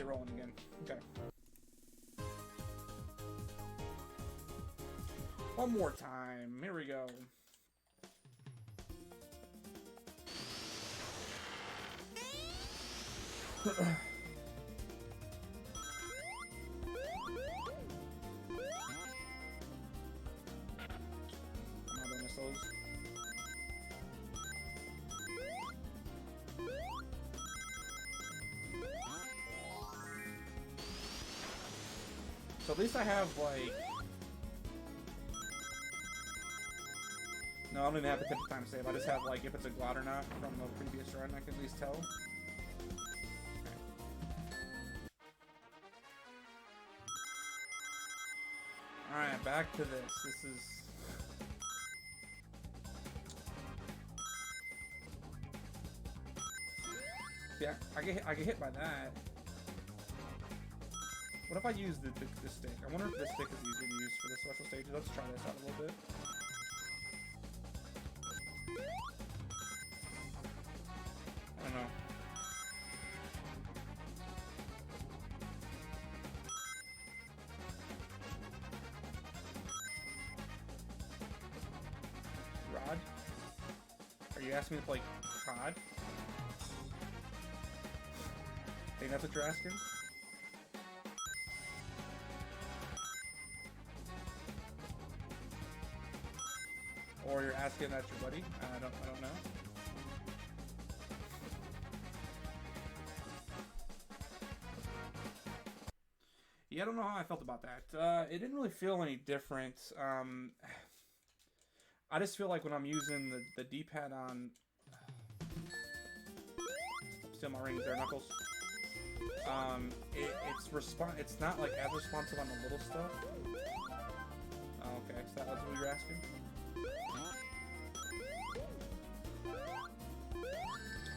get rolling again. Okay. One more time. Here we go. I'm not gonna miss those. So at least I have, like... No, I don't even have to take the time save. I just have, like, if it's a glot or not from the previous run, I can at least tell. Okay. Alright, back to this. This is... Yeah, I get hit by that. What if I use the stick? I wonder if this stick is easier to use for the special stages. Let's try this out a little bit. I don't know. Rod? Are you asking me to play COD? Think that's what you're asking? Or you're asking that your buddy? I don't know. Yeah, I don't know how I felt about that. It didn't really feel any different. I just feel like when I'm using the D-pad on... Steal my rings there, Knuckles. It's not like as responsive on the little stuff. Oh, okay, so that's what you're asking?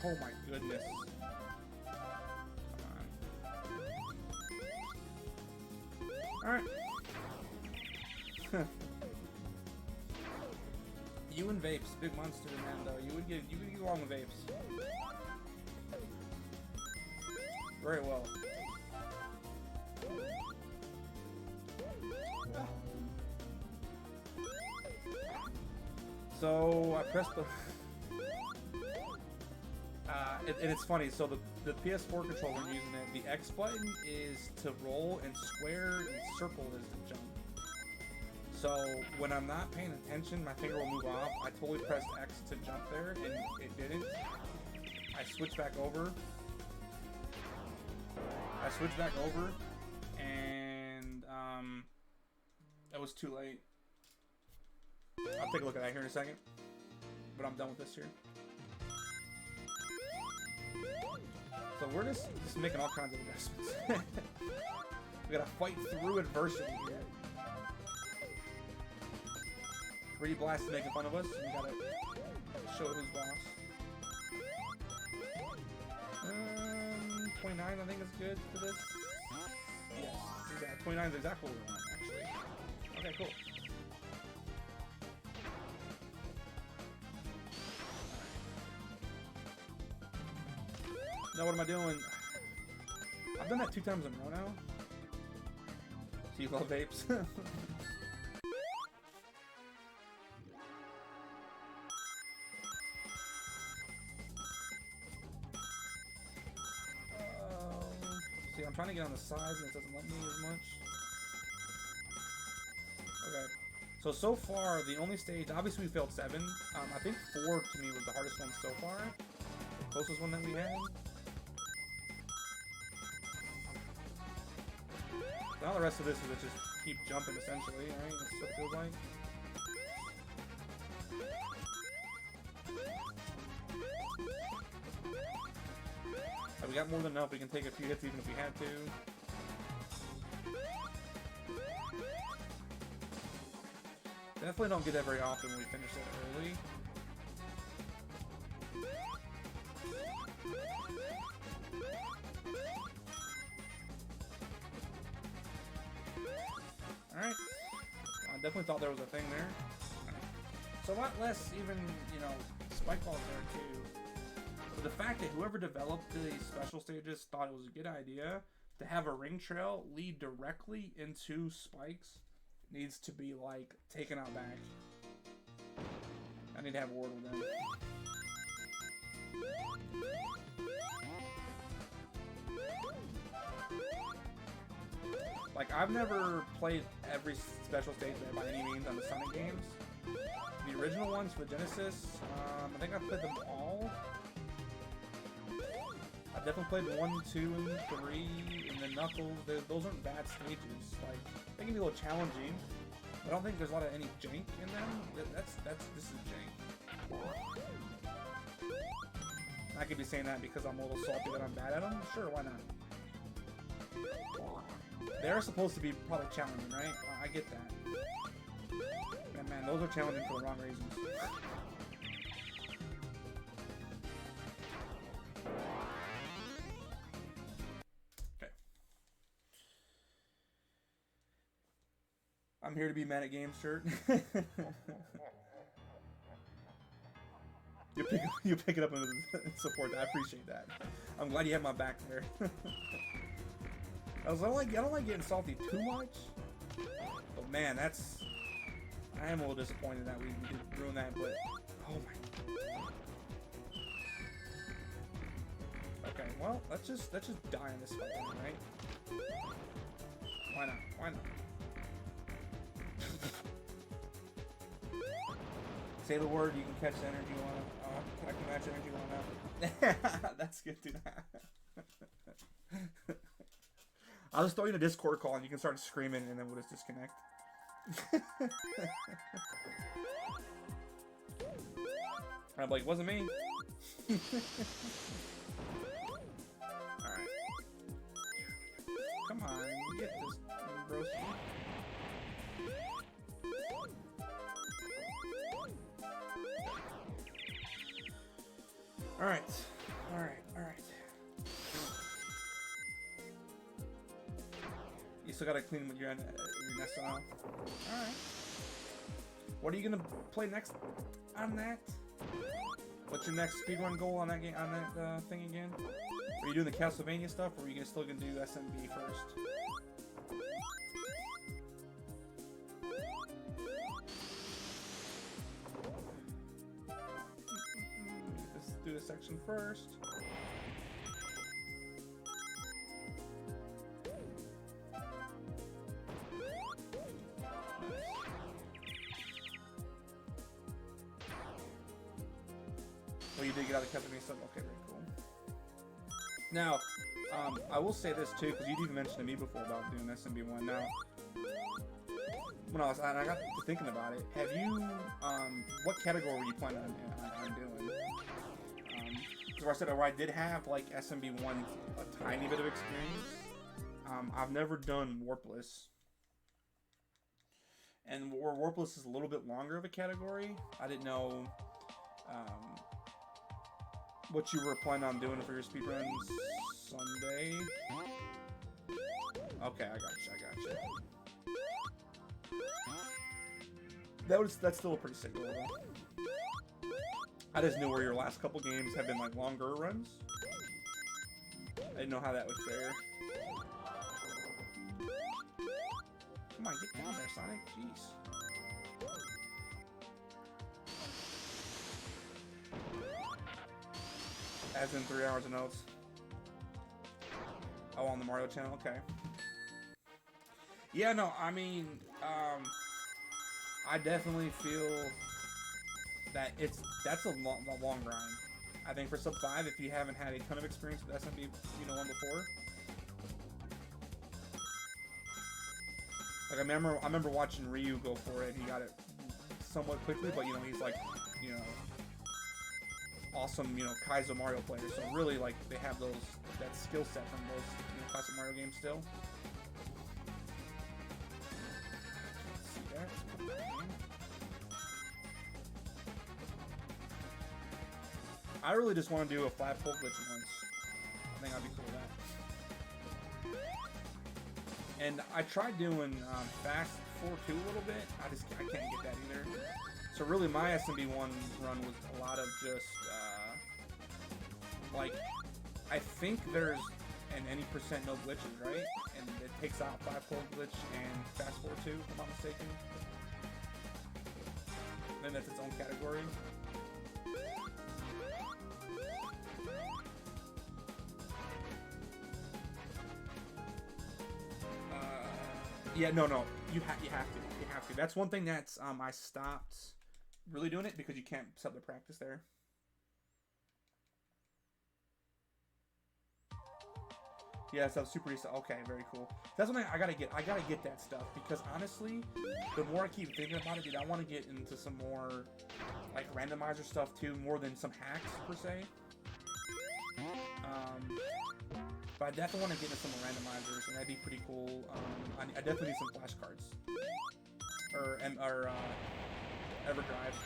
Oh my goodness. Alright. You and Vapes, big monster man though. You would get along with Vapes. Very well. So I pressed the and it's funny, so the PS4 controller when using it, the X button is to roll and square and circle is to jump. So when I'm not paying attention, my finger will move off. I totally pressed X to jump there and it didn't. I switched back over. And it was too late. I'll take a look at that here in a second. But I'm done with this here. So we're just making all kinds of adjustments. We gotta fight through adversity here. 3D Blast is making fun of us. We gotta show who's boss. 29 I think is good for this. Yes, exactly. 29 is exactly what we want, actually. Okay, cool. Now what am I doing? I've done that 2 times in a row now. So you love Vapes? See, I'm trying to get on the sides and it doesn't let me as much. Okay. So far, the only stage, obviously we failed 7. I think 4 to me was the hardest one so far. The closest one that we had. Now the rest of this is just keep jumping essentially, right? That's what it feels like. We got more than enough. We can take a few hits even if we had to. Definitely don't get that very often when we finish that early. Alright. I definitely thought there was a thing there. So a lot less even, you know, spike balls there too. But the fact that whoever developed the special stages thought it was a good idea to have a ring trail lead directly into spikes needs to be like taken out back. I need to have a word with them. Like, I've never played every special stage there by any means on the Sonic games. The original ones for Genesis, I think I've played them all. I've definitely played 1, 2, and 3, and then Knuckles. Those aren't bad stages. Like, they can be a little challenging, but I don't think there's a lot of any jank in them. This is jank. I could be saying that because I'm a little salty that I'm bad at them. Sure, why not? They're supposed to be probably challenging, right? I get that. And man, those are challenging for the wrong reasons. Okay. I'm here to be mad at games, shirt. You pick it up and support that. I appreciate that. I'm glad you have my back there. I don't like getting salty too much, but man, I am a little disappointed that we did ruin that. But oh my. Okay, well let's just die in this fight, right? Why not? Why not? Say the word, you can catch the energy you want. I can match energy you want now. That's good, dude. I'll just throw you in a Discord call and you can start screaming and then we'll just disconnect. I'm like, wasn't me. Alright. Come on, get this, bro. Alright. You still gotta clean your nest out. Alright. What are you gonna play next on that? What's your next speedrun goal on that game, on that thing again? Are you doing the Castlevania stuff, or are you still gonna do SMB first? Let's do this section first. Oh, you did get out of the Castlevania stuff? Okay, very cool. Now, I will say this too, because you'd even mentioned to me before about doing SMB1. Now, when I got to thinking about it, have you, what category were you planning on doing? Because I did have, like, SMB1 a tiny bit of experience. I've never done Warpless. And where Warpless is a little bit longer of a category, I didn't know, what you were planning on doing for your speedruns Sunday. Okay, I got you. That's still a pretty sick goal. I just knew where your last couple games have been like longer runs. I didn't know how that would fare. Come on, get down there, Sonic. Jeez. As in 3 hours of notes. Oh, on the Mario channel? Okay. Yeah, no, I mean, I definitely feel that that's a long grind. I think for sub 5, if you haven't had a ton of experience with SMB, one before. Like, I remember watching Ryu go for it. He got it somewhat quickly, but, he's like, awesome, Kaizo Mario players. So really, like, they have that skill set from those, classic Mario games still. See that? I really just want to do a flat pull glitch once. I think I'd be cool with that. And I tried doing fast 4-2 a little bit. I can't get that either. So really, my SMB1 run was a lot of just, like, I think there's and any percent no glitches, right? And it takes out 5-fold glitch and fast forward 2, if I'm not mistaken. Then that's its own category. Yeah, no, you have to. That's one thing that's I stopped really doing it because you can't sub the practice there. Yeah, so super easy. Okay, very cool. That's one thing I gotta get. I gotta get that stuff because honestly, the more I keep thinking about it, dude, I want to get into some more like randomizer stuff too, more than some hacks per se. But I definitely want to get into some more randomizers, and that'd be pretty cool. I definitely need some flashcards or EverDrive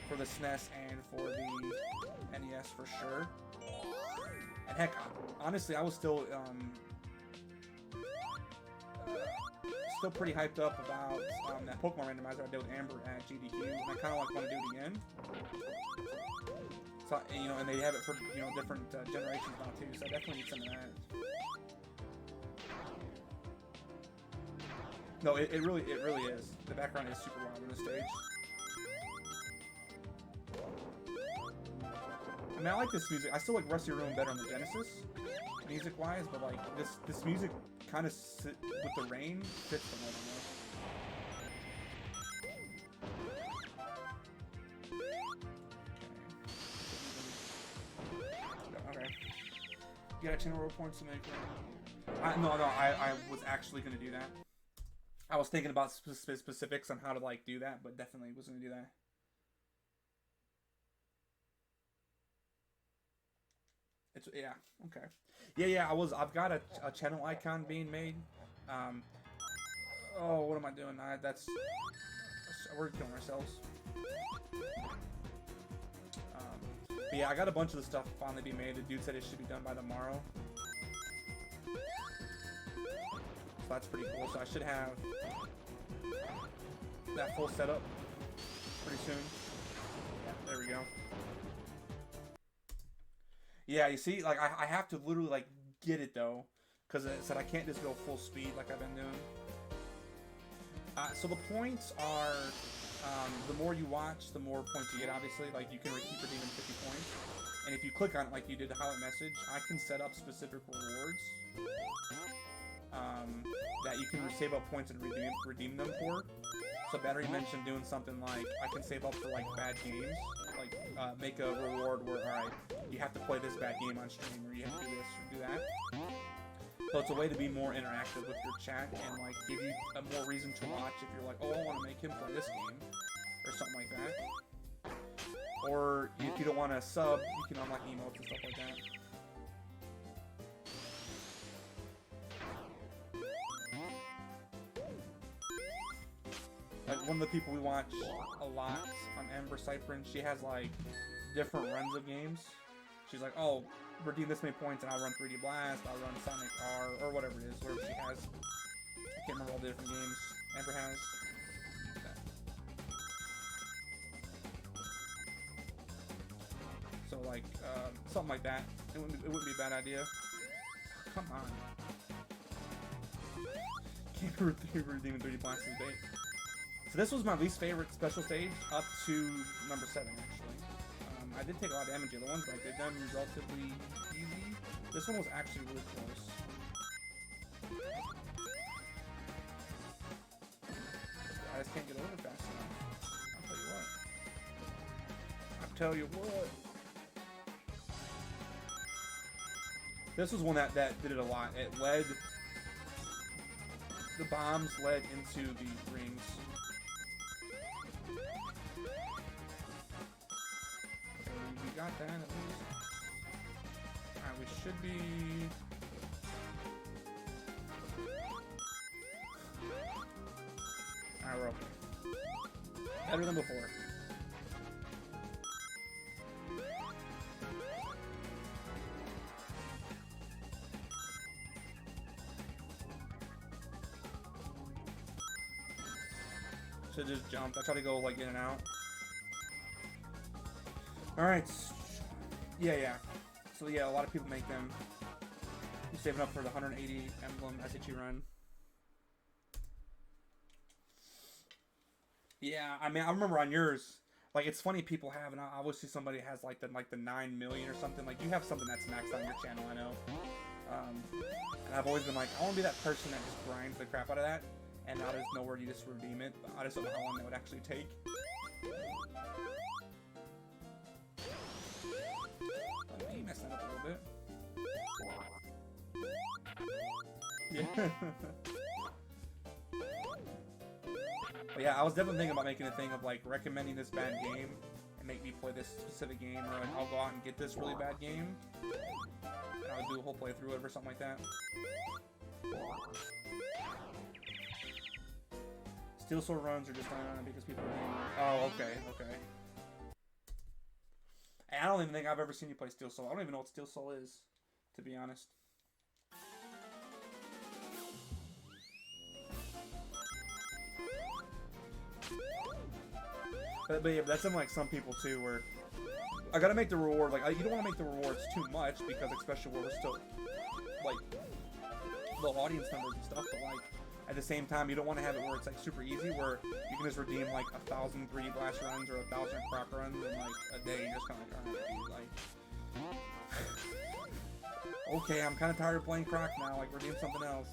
for the SNES and for the NES for sure. And heck, honestly, I was still pretty hyped up about that Pokemon randomizer I did with Amber at GDQ, and I kind of like want to do it again. So, you know, and they have it for, you know, different generations now too, so I definitely need some of that. No, it really is. The background is super wild on the stage. I mean, I like this music. I still like Rusty Room better on the Genesis, music-wise, but like this music kind of with the rain fits the mood. Okay. You got 10 world points to make. No, I was actually gonna do that. I was thinking about specifics on how to like do that, but definitely was gonna do that. It's, yeah, okay. Yeah, I've got a channel icon being made. Oh, what am I doing? We're killing ourselves. But yeah, I got a bunch of the stuff finally be made. The dude said it should be done by tomorrow. So that's pretty cool. So I should have that full setup pretty soon. Yeah, there we go. Yeah, you see, like I have to literally like get it though, because it said I can't just go full speed like I've been doing. So the points are, the more you watch, the more points you get. Obviously, like you can keep redeeming 50 points, and if you click on it like you did the highlight message, I can set up specific rewards that you can save up points and redeem them for. So Battery mentioned doing something like I can save up for like bad games, like make a reward where, alright, you have to play this bad game on stream, or you have to do this or do that. So it's a way to be more interactive with your chat and like give you a more reason to watch if you're like, oh, I want to make him play this game or something like that. Or if you don't want to sub, you can unlock emotes and stuff like that. Like one of the people we watch a lot on Amber Cyprin, she has like different runs of games. She's like, oh, redeem this many points and I'll run 3D Blast, I'll run Sonic R, or whatever it is, where she has. I can't remember all the different games Amber has. So like, something like that. It wouldn't be a bad idea. Come on. Can't redeem 3D Blast as bait. So this was my least favorite special stage, up to number 7, actually. I did take a lot of damage the other ones, but I did them relatively easy. This one was actually really close. I just can't get over fast enough. I'll tell you what. This was one that did it a lot. It led... The bombs led into the rings. We got that at least. Alright, we should be... Alright, we're okay. Better than before. Should just jump. I try to go like in and out. Alright. Yeah. So yeah, a lot of people make them. saving up for the 180 emblem SHE run. Yeah, I mean, I remember on yours, like, it's funny people have, and I always see somebody has like the 9 million or something. Like, you have something that's maxed on your channel, I know. And I've always been like, I want to be that person that just grinds the crap out of that, and out of nowhere you just redeem it. But I just don't know how long that would actually take. You messed that up a little bit. Yeah. But yeah, I was definitely thinking about making a thing of like recommending this bad game and make me play this specific game, or like I'll go out and get this really bad game and I'll do a whole playthrough of it or something like that. Steel Soul runs are just because people are oh, okay, okay. I don't even think I've ever seen you play Steel Soul. I don't even know what Steel Soul is, to be honest. But yeah, that's in like some people too, where I gotta make the reward, like, you don't want to make the rewards too much, because especially where we're still, like, low audience numbers and stuff, but like, at the same time, you don't want to have it where it's like super easy, where you can just redeem like 1,000 3D Blast runs or 1,000 Croc runs in like a day, and you're just kind of like, alright, like, okay, I'm kind of tired of playing Croc now, like, redeem something else.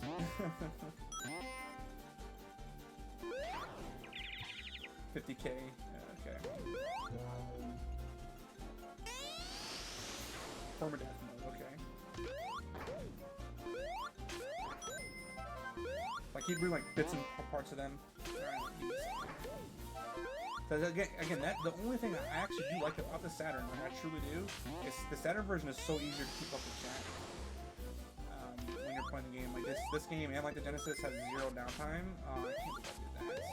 $50K. Okay. Permadeath mode, okay. I keep reading like bits and parts of them. So again, that the only thing I actually do like about the Saturn, like I truly do, is the Saturn version is so easier to keep up with chat when you're playing the game. Like this game and like the Genesis has 0 downtime. I can't believe I did that.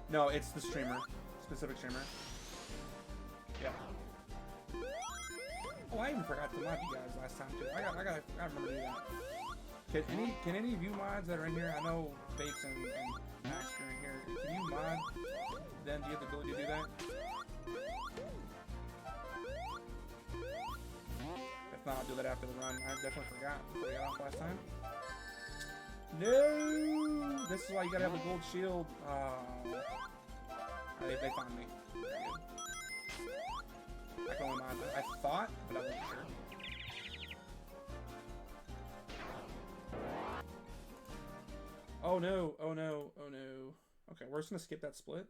No, it's the streamer. Specific streamer. Yeah. Oh, I even forgot to mod you guys last time too. I gotta remember to do that. Can any of you mods that are in here, I know Bates and Max are in here, can you mod them? Do you have the ability to do that? If not, I'll do that after the run. I definitely forgot before we got off last time. No! This is why you gotta have the gold shield. They found me. Very good. I can only mod. I thought, but I wasn't sure. Oh no! Oh no! Oh no! Okay, we're just gonna skip that split.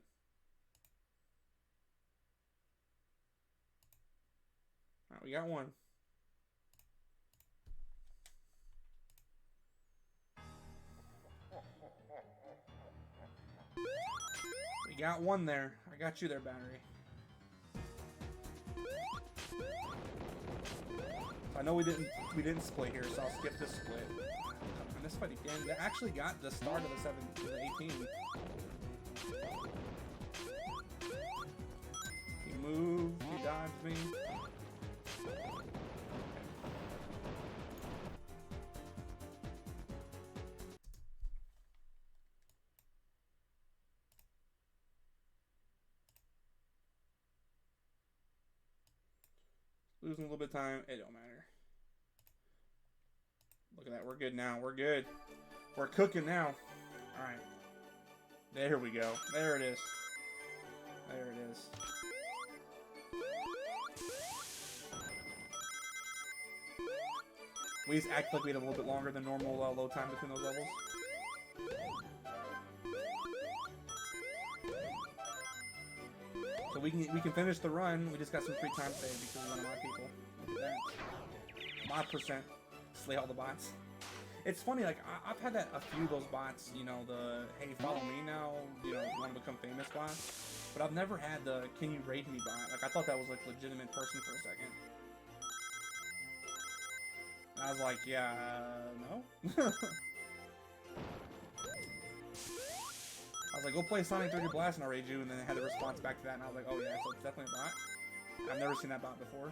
Alright, we got one. We got one there. I got you there, battery. I know we didn't split here, so I'll skip this split. And this fight again, they actually got the start of the 18. He moved, he dodged me. Losing a little bit of time, it don't matter. Look at that, we're good now, we're good. We're cooking now. Alright. There we go. There it is. There it is. We just act like we had a little bit longer than normal load time between those levels. So we can finish the run. We just got some free time saved because we want to mod people. Look at that. Mod percent. Slay all the bots. It's funny, like, I've had that a few of those bots, you know, the, hey, follow me now, you know, want to become famous bot. But I've never had the, can you raid me bot. Like, I thought that was, like, legitimate person for a second. And I was like, yeah, no? I was like, go play Sonic 3D Blast and I'll raid you, and then I had a response back to that, and I was like, oh yeah, so it's definitely a bot. I've never seen that bot before.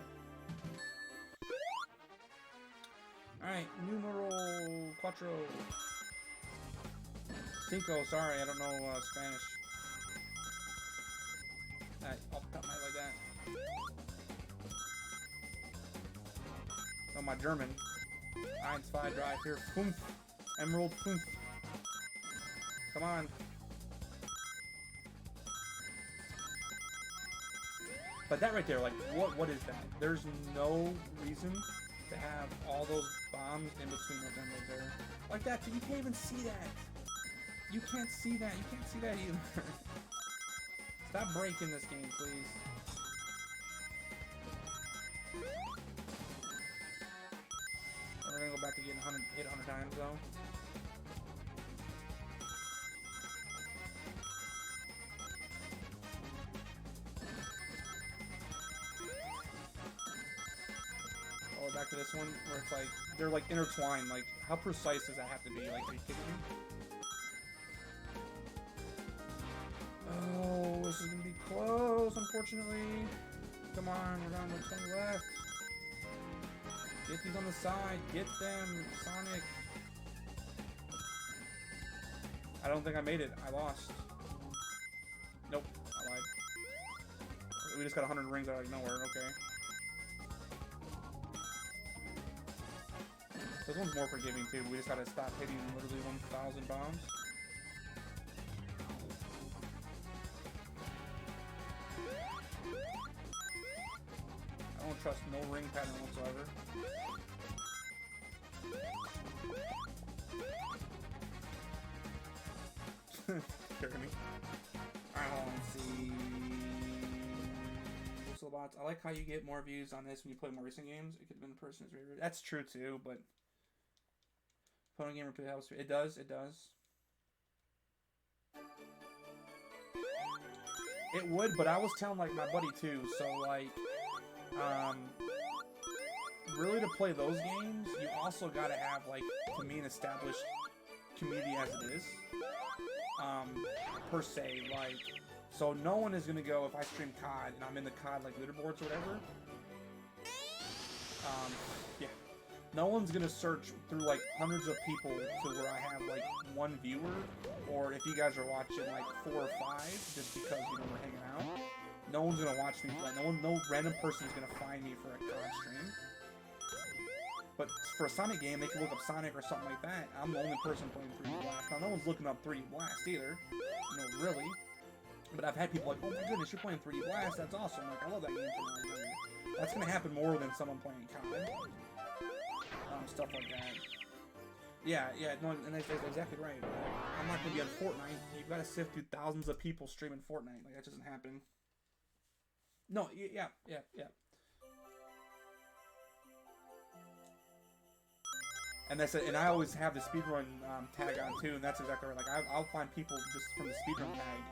Alright, numero 4. Cinco, sorry, I don't know Spanish. Off the top of my head like that. Oh, my German. 1, 2, 3, 4, 5. Emerald 5. Come on. But that right there, like, what is that? There's no reason to have all those bombs in between those emeralds there. Like that, you can't even see that. You can't see that. You can't see that either. Stop breaking this game, please. We're gonna go back to getting 800 times, though. Oh, back to this one, where it's like, they're like intertwined. Like, how precise does that have to be? Like, are you kidding me? Oh, this is gonna be close, unfortunately. Come on, we're down to 20 left. Get these on the side. Get them, Sonic. I don't think I made it. I lost. Nope, I lied. We just got 100 rings out of nowhere. Okay. This one's more forgiving too. We just gotta stop hitting literally 1,000 bombs. I don't trust no ring pattern whatsoever. Scaring me. Alright, hold on, let's see. Bots. I like how you get more views on this when you play more racing games. It could have been the person's favorite. That's true too, but opponent game replay helps. It does, it does. It would, but I was telling like my buddy too, so like really to play those games, you also gotta have like, to me, an established community as it is. Per se, like, so no one is gonna go if I stream COD and I'm in the COD like leaderboards or whatever. Yeah. No one's gonna search through like hundreds of people to where I have like one viewer, or if you guys are watching like 4 or 5 just because you know we're hanging out. No one's gonna watch me play. No random person is gonna find me for a COD stream. But for a Sonic game, they can look up Sonic or something like that. I'm the only person playing 3D Blast. Now, no one's looking up 3D Blast either. You know, really. But I've had people like, oh my goodness, you're playing 3D Blast. That's awesome. Like, I love that game from my younger. That's going to happen more than someone playing COD. Stuff like that. Yeah, no, and that's exactly right. I'm not going to be on Fortnite. You've got to sift through thousands of people streaming Fortnite. Like, that doesn't happen. No, yeah. And that's it. And I always have the speedrun tag on too, and that's exactly right. Like I'll find people just from the speedrun tag,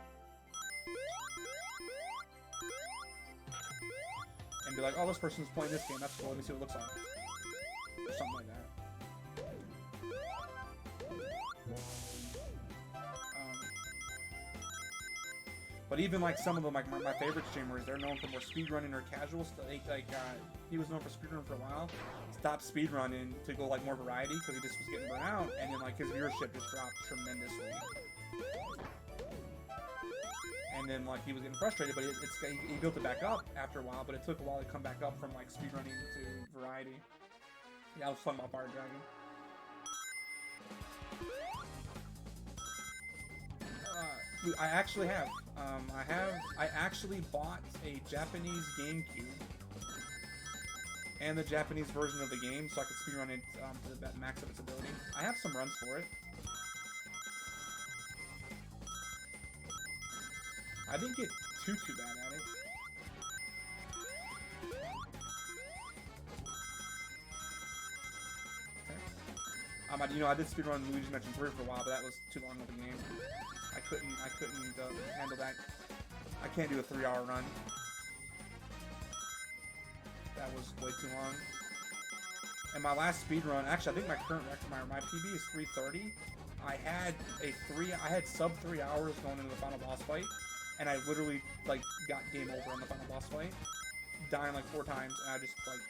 and be like, "Oh, this person's playing this game. That's cool. Let me see what it looks like," or something like that. But even like some of them, like my favorite streamers, they're known for more speedrunning or casual stuff. Like he was known for speedrunning for a while. Stopped speedrunning to go like more variety because he just was getting burnt out, and then like his viewership just dropped tremendously. And then like he was getting frustrated, but he built it back up after a while. But it took a while to come back up from like speedrunning to variety. Yeah, I was talking about Fire Dragon. I actually have. I actually bought a Japanese GameCube and the Japanese version of the game so I could speedrun it to the max of its ability. I have some runs for it. I didn't get too bad at it. Okay. You know, I did speedrun Luigi's Mansion 3 for a while, but that was too long of a game. I couldn't handle that. I can't do a 3-hour run. That was way too long. And my last speed run, actually, I think my current record, my PB is 3:30. I had sub 3 hours going into the final boss fight, and I literally like got game over on the final boss fight, dying like 4 times, and I just like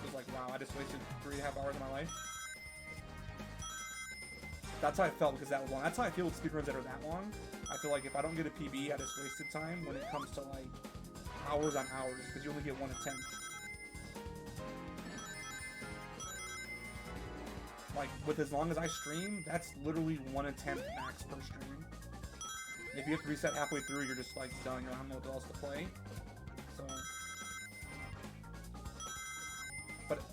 was like, wow, I just wasted 3.5 hours of my life. That's how I felt because that was long. That's how I feel with speedruns that are that long. I feel like if I don't get a PB, I just wasted time when it comes to like hours on hours because you only get one attempt. Like with as long as I stream, that's literally one attempt max per stream. If you have to reset halfway through, you're just like done. You don't know what else to play. So,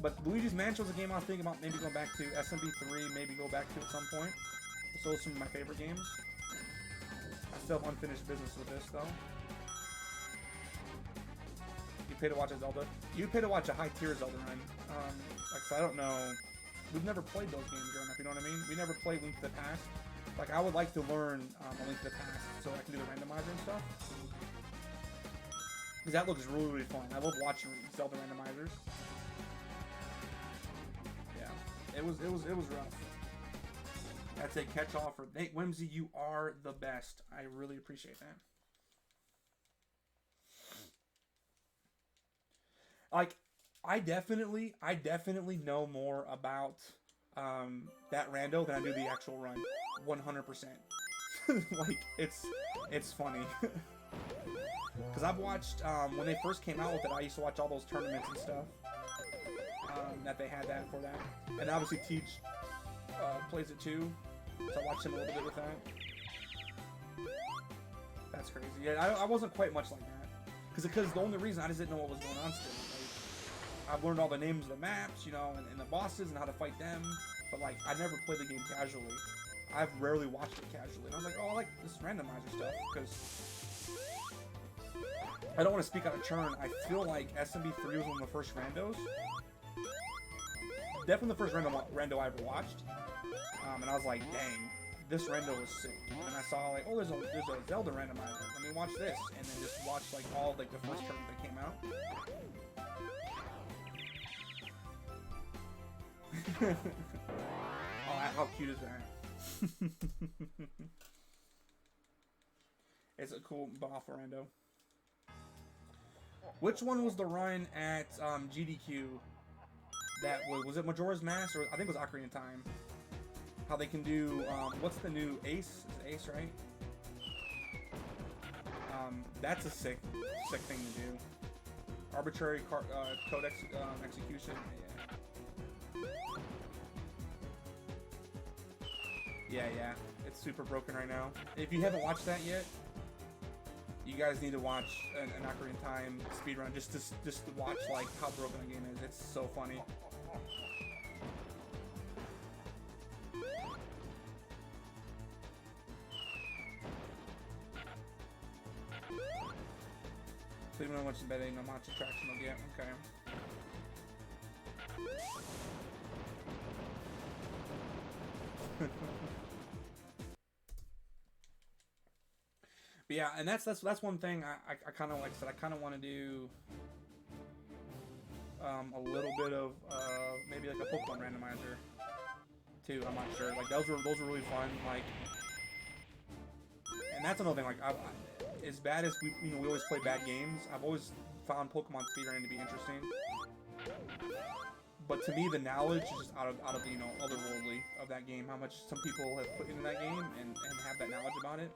but Luigi's Mansion was a game I was thinking about maybe going back to. SMB3, maybe go back to at some point. Those are some of my favorite games. I still have unfinished business with this though. You pay to watch a Zelda. You pay to watch a high tier Zelda run. Like so I don't know. We've never played those games growing up. You know what I mean? We never played Link to the Past. Like I would like to learn a Link to the Past so I can do the randomizer and stuff. Because that looks really, really fun. I love watching Zelda randomizers. Yeah, it was rough. That's a catch-all for Nate Whimsy. You are the best. I really appreciate that. Like, I definitely know more about that rando than I do the actual run. 100%. Like, it's funny. Because I've watched, when they first came out with it, I used to watch all those tournaments and stuff. That they had that for that. And obviously Teach plays it too. So I watched him a little bit with that. That's crazy. Yeah, I wasn't quite much like that. Because the only reason I just didn't know what was going on still. Like, I've learned all the names of the maps, you know, and the bosses and how to fight them. But like, I never played the game casually. I've rarely watched it casually. And I was like, oh, I like this randomizer stuff. Because I don't want to speak out of turn. I feel like SMB3 was one of the first randos. Definitely the first rando I ever watched. And I was like, dang, this rando was sick. And I saw like, oh, there's a Zelda randomizer. Let me watch this. And then just watch like all like the first tournament that came out. Oh, how cute is that? It's a cool buff rando. Which one was the run at GDQ? That was it Majora's Mask, or I think it was Ocarina of Time. How they can do what's the new Ace? Is Ace, right? That's a sick thing to do. Arbitrary code execution. Yeah. It's super broken right now. If you haven't watched that yet, you guys need to watch an Ocarina of Time speedrun just to watch like how broken the game is. It's so funny. Sleeping on much in bed, ain't no much attraction will get. Okay. But yeah, and that's one thing I kind of like I said. I kind of want to do a little bit of maybe like a Pokemon randomizer too. I'm not sure. Like those were really fun. Like, and that's another thing. Like, as bad as we always play bad games, I've always found Pokemon speedrunning to be interesting. But to me, the knowledge is just out of otherworldly of that game. How much some people have put into that game and have that knowledge about it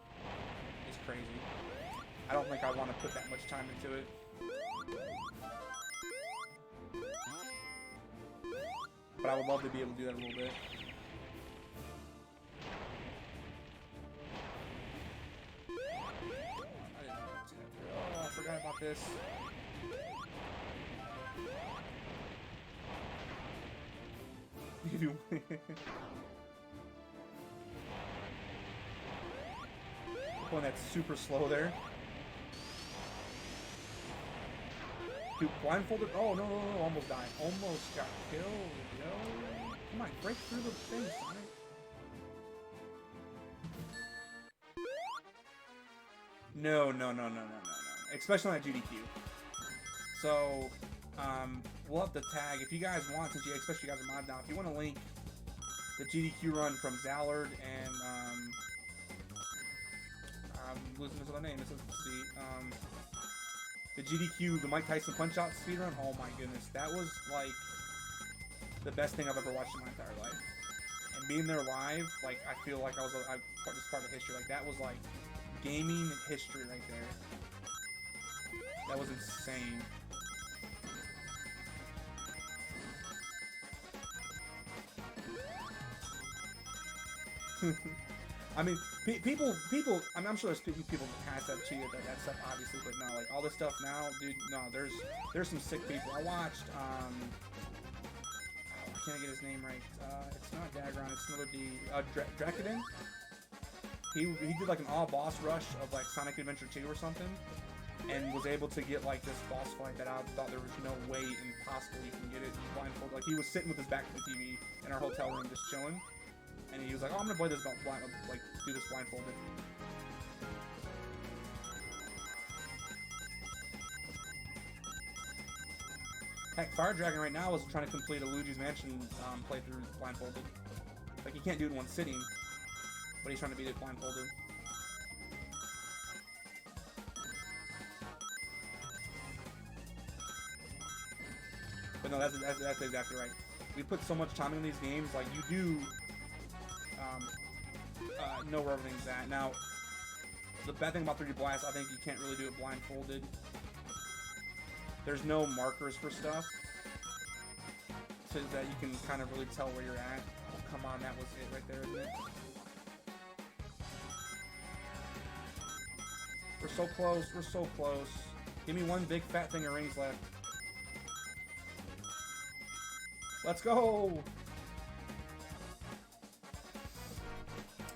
is crazy. I don't think I want to put that much time into it. But I would love to be able to do that a little bit. Oh, I forgot about this. One that's super slow there. Dude, blindfolded. Oh, no, almost died. Almost got killed, yo. Come on, break through the thing, Sonic. No. Especially on that GDQ. So, we'll have to tag, if you guys want, since especially you guys are mod now, if you want to link the GDQ run from Zallard and, I'm losing his other name, let's see, the GDQ, the Mike Tyson Punch-Out speedrun, oh my goodness, that was, like, the best thing I've ever watched in my entire life. And being there live, like, I feel like I just part of history. Like, that was, like, gaming history right there. That was insane. I mean, people, I mean, I'm sure there's people in the past that cheated that stuff, obviously, but no, like, all this stuff now, dude, no, there's some sick people. I watched, oh, I can't get his name right. It's not Dagron, it's another D, Drakiden. He did, like, an all-boss rush of, like, Sonic Adventure 2 or something, and was able to get, like, this boss fight that I thought there was no way impossible you can get it blindfolded. Like, he was sitting with his back to the TV in our hotel room just chilling. And he was like, oh, I'm gonna play this do this blindfolded. Heck, Fire Dragon right now is trying to complete a Luigi's Mansion playthrough blindfolded. Like, he can't do it in one sitting, but he's trying to beat it blindfolded. But no, that's exactly right. We put so much time in these games, like, you do know where everything's at. Now, the bad thing about 3D Blast, I think you can't really do it blindfolded. There's no markers for stuff, so that you can kind of really tell where you're at. Oh, come on, that was it right there, isn't it? We're so close, we're so close. Give me one big fat thing of rings left. Let's go!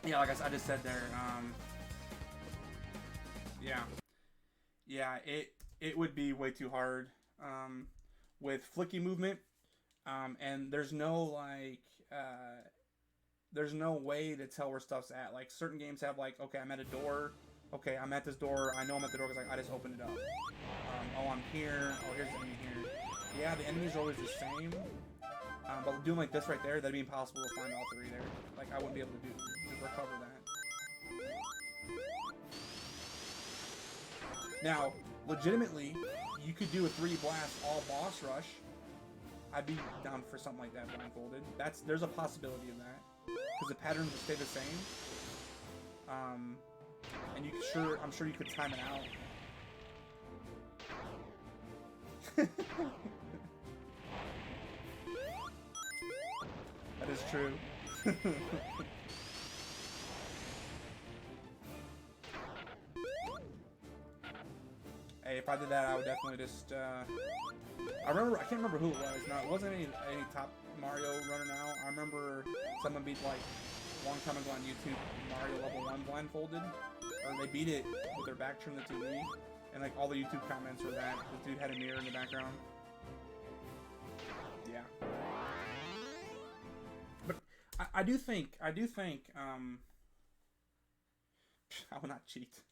Yeah, like I just said there, yeah, it would be way too hard, with flicky movement, and there's no, like, there's no way to tell where stuff's at. Like, certain games have, like, okay, I'm at a door, okay, I'm at this door, I know I'm at the door because, like, I just opened it up. Oh, I'm here, oh, here's the enemy here. Yeah, the enemies are always the same, but doing like this right there, that'd be impossible to find all three there. Like, I wouldn't be able to recover that. Now, legitimately, you could do a 3D Blast all boss rush. I'd be down for something like that blindfolded. There's a possibility of that, because the patterns would stay the same. And I'm sure you could time it out. That is true. Hey, if I did that, I would definitely just, I can't remember who it was. No, it wasn't any top Mario runner now. I remember someone beat, like, a long time ago on YouTube, Mario Level 1 blindfolded. Or they beat it with their back turned to the TV. And, like, all the YouTube comments were that the dude had a mirror in the background. Yeah. But I do think, I will not cheat.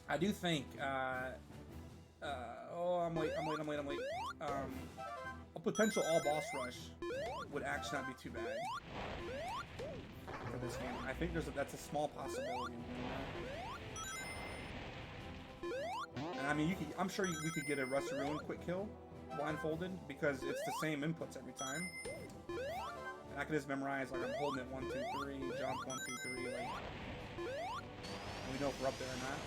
I do think, I'm late. A potential all-boss rush would actually not be too bad for this game. I think that's a small possibility in doing that. And I mean, I'm sure we could get a Rusty Ruin quick kill blindfolded, because it's the same inputs every time. And I can just memorize, like, I'm holding it 1, 2, 3, jump 1, 2, 3, like, and we know if we're up there or not.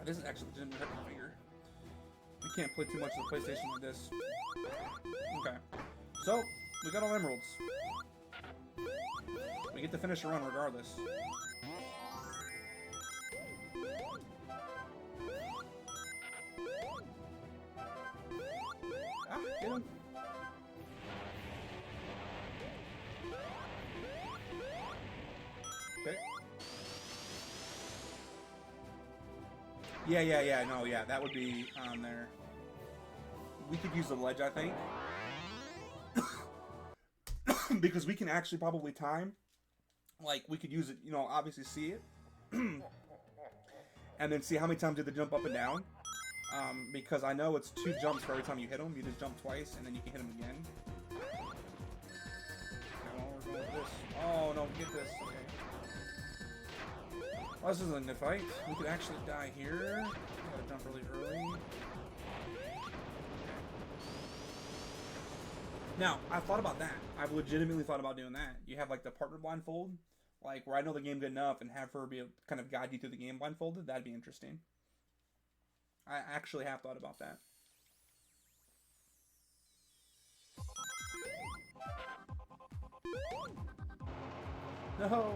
This is actually didn't hurt my finger. You can't play too much of the PlayStation with this. Okay. So, we got all emeralds. We get to finish a run regardless. Ah, get him. Okay. Yeah, no, yeah, that would be on there. We could use the ledge, I think. Because we can actually probably time. Like, we could use it, you know, obviously see it. And then see how many times did they jump up and down. Because I know it's 2 jumps for every time you hit them. You just jump twice, and then you can hit them again. Okay, well, we're going with this. Oh, no, get this. Okay. Well, this isn't a good fight. We could actually die here. Gotta jump really early. Now, I've thought about that. I've legitimately thought about doing that. You have like the partner blindfold, like where I know the game good enough and have her be a, kind of guide you through the game blindfolded. That'd be interesting. I actually have thought about that. No!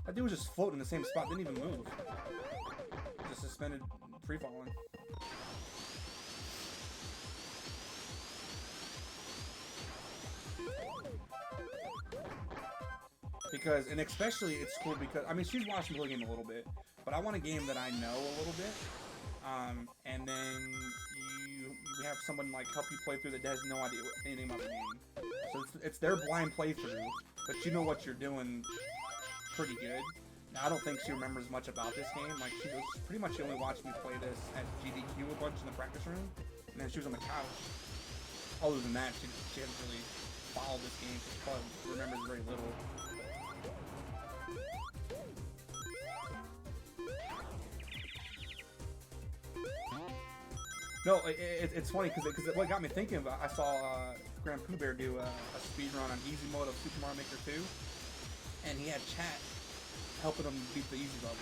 That dude was just floating in the same spot, didn't even move. Just suspended, free falling. Because, and especially it's cool because, I mean, she's watched me play the game a little bit, but I want a game that I know a little bit. And then you have someone like help you play through that has no idea anything about the game. So it's their blind playthrough, but you know what you're doing pretty good. Now, I don't think she remembers much about this game. Like, she was pretty much, she only watched me play this at GDQ a bunch in the practice room, and then she was on the couch. Other than that, she hasn't really followed this game. She probably remembers very little. No, it's funny because what got me thinking about, I saw Grand Pooh Bear do a speed run on easy mode of Super Mario Maker 2, and he had chat helping him beat the easy levels.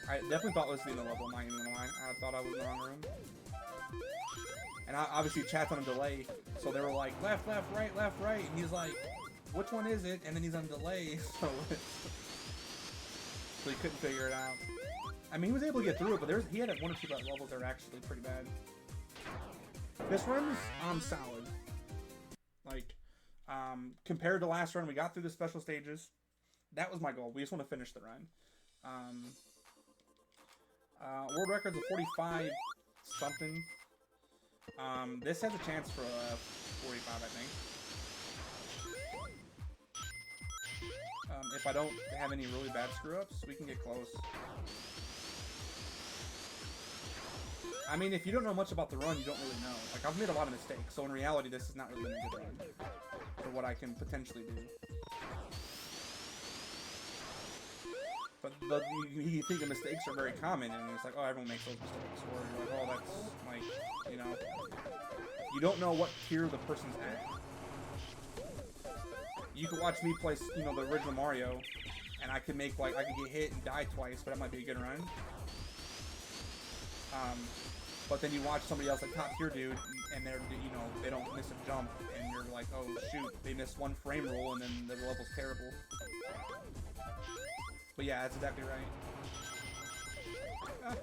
I definitely thought this was the level, I'm not even gonna lie. I thought I was in the wrong room. And obviously chat's on a delay, so they were like, left, right, and he's like, which one is it? And then he's on delay, so he couldn't figure it out. I mean, he was able to get through it, but he had one or two levels that were actually pretty bad. This run's solid. Like, compared to last run, we got through the special stages. That was my goal. We just want to finish the run. World record's a 45 something. This has a chance for 45, I think. If I don't have any really bad screw-ups, we can get close. I mean, if you don't know much about the run, you don't really know. Like, I've made a lot of mistakes, so in reality, this is not really been a good run for what I can potentially do. But you think the mistakes are very common, and it's like, oh, everyone makes those mistakes. Or you're like, oh, that's, like, you know. You don't know what tier the person's at. You could watch me play, you know, the original Mario, and I could make, like, I could get hit and die twice, but that might be a good run. But then you watch somebody else, a top tier dude, and they're, you know, they don't miss a jump, and you're like, oh shoot, they missed one frame roll, and then the level's terrible. But yeah, that's exactly right. Ah.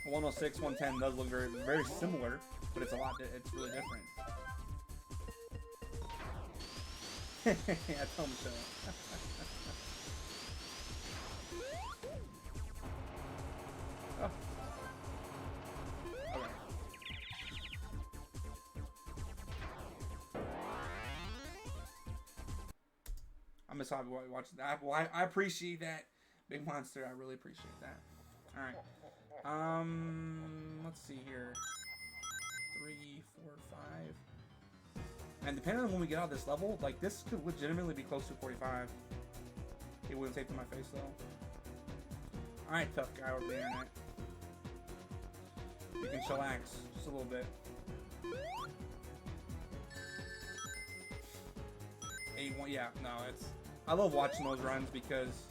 106, 110 does look very, very similar, but it's it's really different. Yeah, tell me so. Oh. Okay. I'm just happy watching that. Well, I appreciate that, Big Monster. I really appreciate that. All right. Let's see here. 3, 4, 5. And depending on when we get out of this level, like this could legitimately be close to 45. It wouldn't take to my face though. All right, tough guy over the internet. You can chillax just a little bit. 81, yeah, no, I love watching those runs because,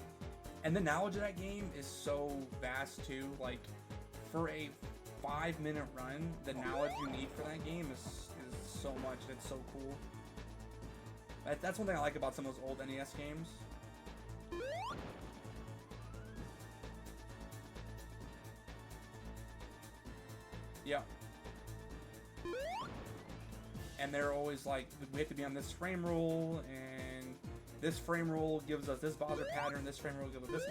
and the knowledge of that game is so vast too. Like, for a 5-minute run, the knowledge you need for that game is so much. It's so cool. That's one thing I like about some of those old NES games. Yeah. And they're always like, we have to be on this frame rule, and this frame rule gives us this bozzer pattern, this frame rule gives us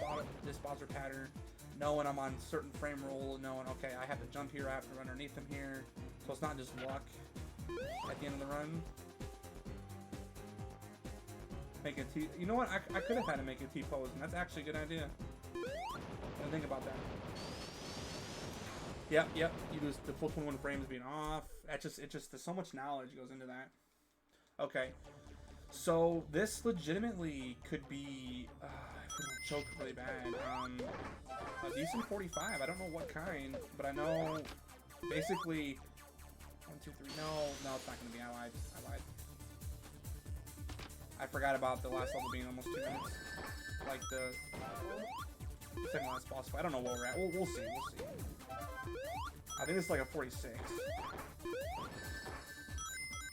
this bozzer pattern. Knowing I'm on certain frame rule, knowing, okay, I have to jump here, I have to run underneath them here. So it's not just luck at the end of the run. Make a T, you know what, I could have had to make a T-pose, and that's actually a good idea. Don't think about that. Yep, you lose the full 21 frames being off. It's just, there's so much knowledge goes into that. Okay. So this legitimately could be if we don't choke really bad. A decent 45. I don't know what kind, but I know basically 1, 2, 3. No, it's not gonna be. I lied. I forgot about the last level being almost 2 minutes. Like the second last boss fight. I don't know where we're at. We'll see. I think it's like a 46.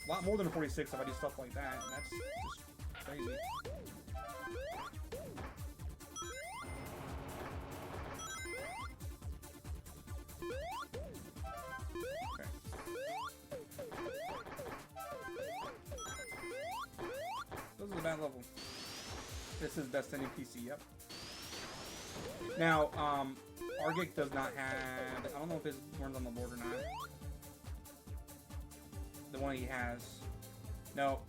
A lot more than a 46 if I do stuff like that. And that's just crazy. Okay. This is a bad level. This is best ending PC, yep. Now, Argic does not have... I don't know if his runs on the board or not. The one he has. No,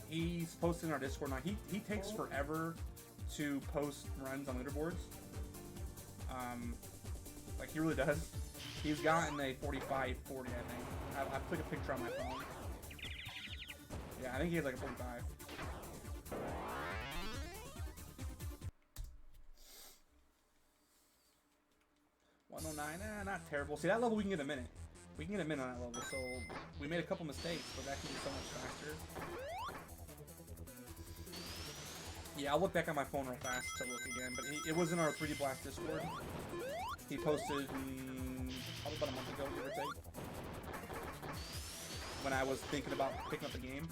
he's posted in our Discord now. He takes forever to post runs on leaderboards. Like, he really does. He's gotten a 45-40, I think. I took a picture on my phone. Yeah, I think he has like a 45. 109, not terrible. See, that level we can get a minute. We can get a minute on that level, so we made a couple mistakes, but that can be so much faster. Yeah, I'll look back on my phone real fast to look again, but it was in our 3D Blast Discord. He posted probably about a month ago, give or take, when I was thinking about picking up the game.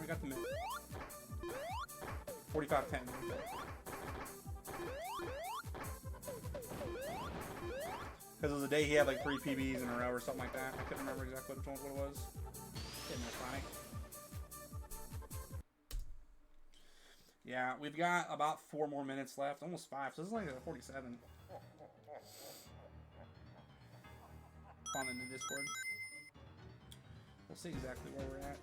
Got the minute. 45-10. Because it was a day he had like 3 PBs in a row or something like that. I couldn't remember exactly what it was. Getting ironic. Yeah, we've got about 4 more minutes left. Almost 5. So this is like a 47. On in the Discord. We'll see exactly where we're at.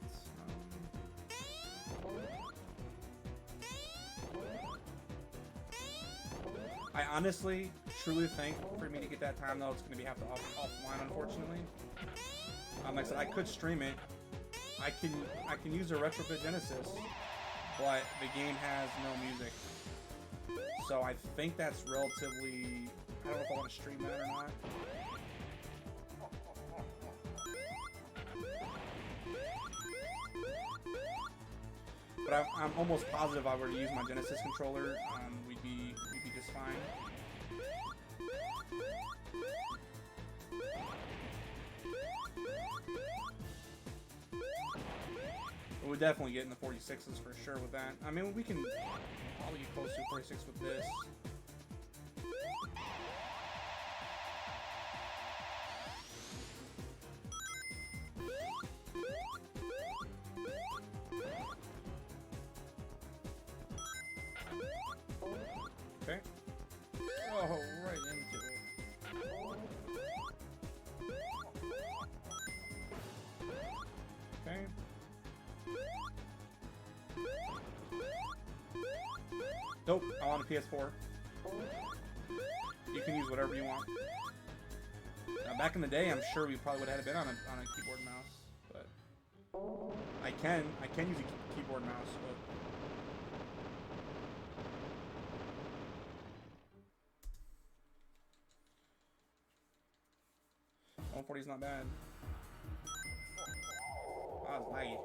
I honestly, truly think for me to get that time though, it's going to be offline, unfortunately. Like I said, I could stream it. I can use a Retrofit Genesis, but the game has no music. So I think that's relatively. I don't know if I want to stream that or not. But I'm almost positive if I were to use my Genesis controller, we'd be just fine. But we're definitely getting the 46s for sure with that. I mean, we can probably get close to 46 with this. Okay. Oh, right into it. Okay. Nope, I want a PS4. You can use whatever you want. Now, back in the day, I'm sure we probably would have had it been on a keyboard and mouse, but I can use a keyboard and mouse, but 140 is not bad. Oh, it's laggy.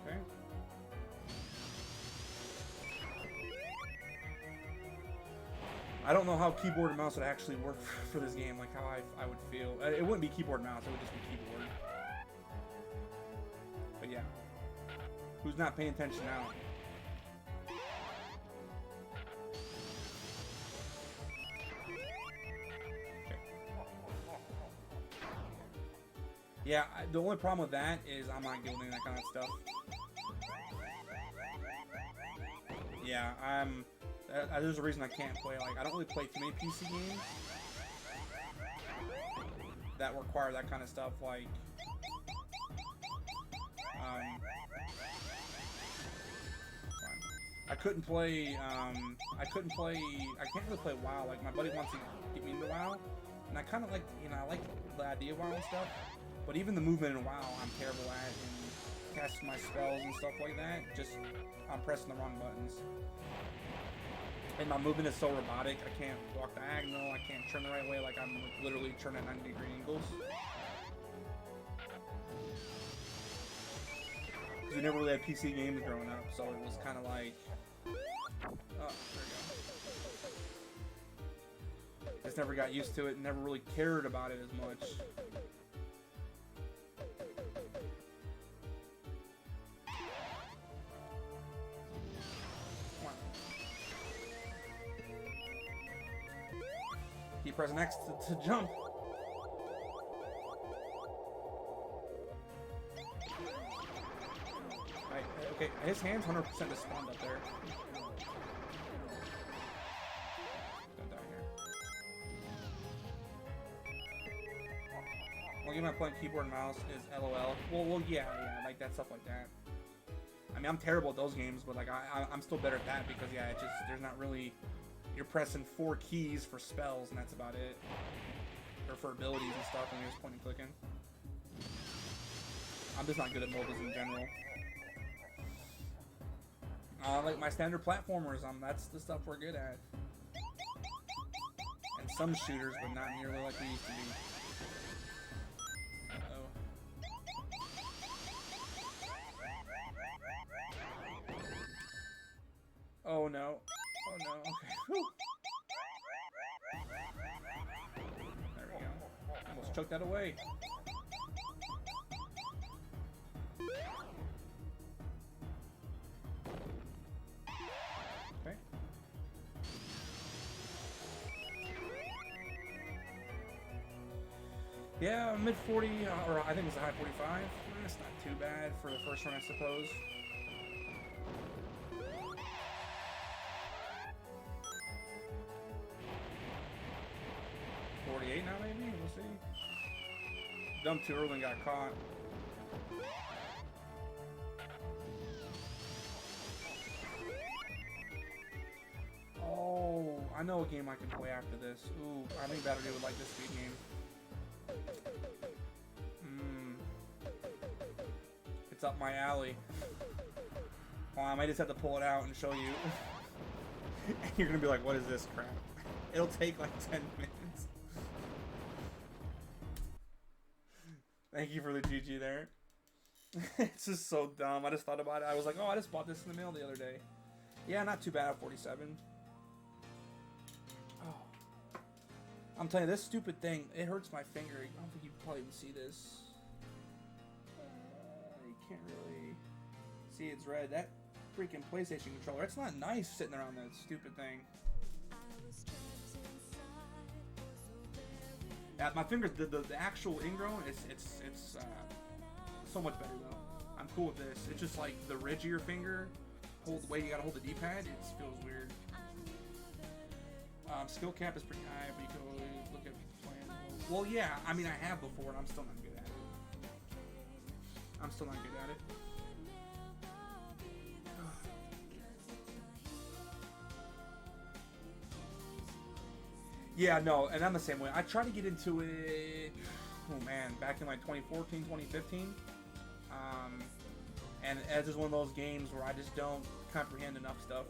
Okay. I don't know how keyboard and mouse would actually work for this game, like how I would feel. It wouldn't be keyboard and mouse, it would just be keyboard. But yeah. Who's not paying attention now? Okay. Yeah, the only problem with that is I'm not good with that kind of stuff. Yeah, there's a reason I can't play. Like, I don't really play too many PC games that require that kind of stuff. Like, I couldn't play. I can't really play WoW. Like, my buddy wants to get me into WoW, and I kind of like, I like the idea of WoW and stuff. But even the movement in WoW, I'm terrible at, and casting my spells and stuff like that. Just, I'm pressing the wrong buttons. And my movement is so robotic, I can't walk diagonal, I can't turn the right way, like I'm literally turning at 90-degree angles. Because we never really had PC games growing up, so it was kind of like... Oh, there we go. Just never got used to it, never really cared about it as much. Keep pressing X to jump. Right, okay, his hand's 100% just spawned up there. Don't die here. One game I play on keyboard and mouse is LOL. Well, yeah, like that stuff like that. I mean, I'm terrible at those games, but like I'm still better at that because yeah, it just there's not really. You're pressing 4 keys for spells, and that's about it. Or for abilities and stuff, and you're just pointing and clicking. I'm just not good at MOBAs in general. Like my standard platformers, that's the stuff we're good at. And some shooters, but not nearly like we used to be. Oh no. Oh no, okay. Whew. There we go. Almost choked that away. Okay. Yeah, mid 40, or I think it's a high 45. It's not too bad for the first run, I suppose. 48 now, maybe? We'll see. Dumped too early and got caught. Oh, I know a game I can play after this. Ooh, I think Battery would like this speed game. It's up my alley. Oh, I might just have to pull it out and show you. And you're gonna be like, what is this crap? It'll take like 10 minutes. Thank you for the GG there. It's just so dumb. I just thought about it. I was like, oh, I just bought this in the mail the other day. Yeah, not too bad at 47. Oh. I'm telling you, this stupid thing, it hurts my finger. I don't think you can probably even see this. You can't really see it's red. That freaking PlayStation controller, it's not nice sitting around that stupid thing. Yeah, my fingers, the actual ingrown, it's so much better though. I'm cool with this. It's just like the ridge of your finger, the way you gotta hold the D-pad, it feels weird. Skill cap is pretty high, but you can always look at playing. Well, yeah, I mean I have before, and I'm still not good at it. I'm still not good at it. Yeah, no, and I'm the same way. I tried to get into it, oh man, back in like 2014, 2015. And it's just one of those games where I just don't comprehend enough stuff.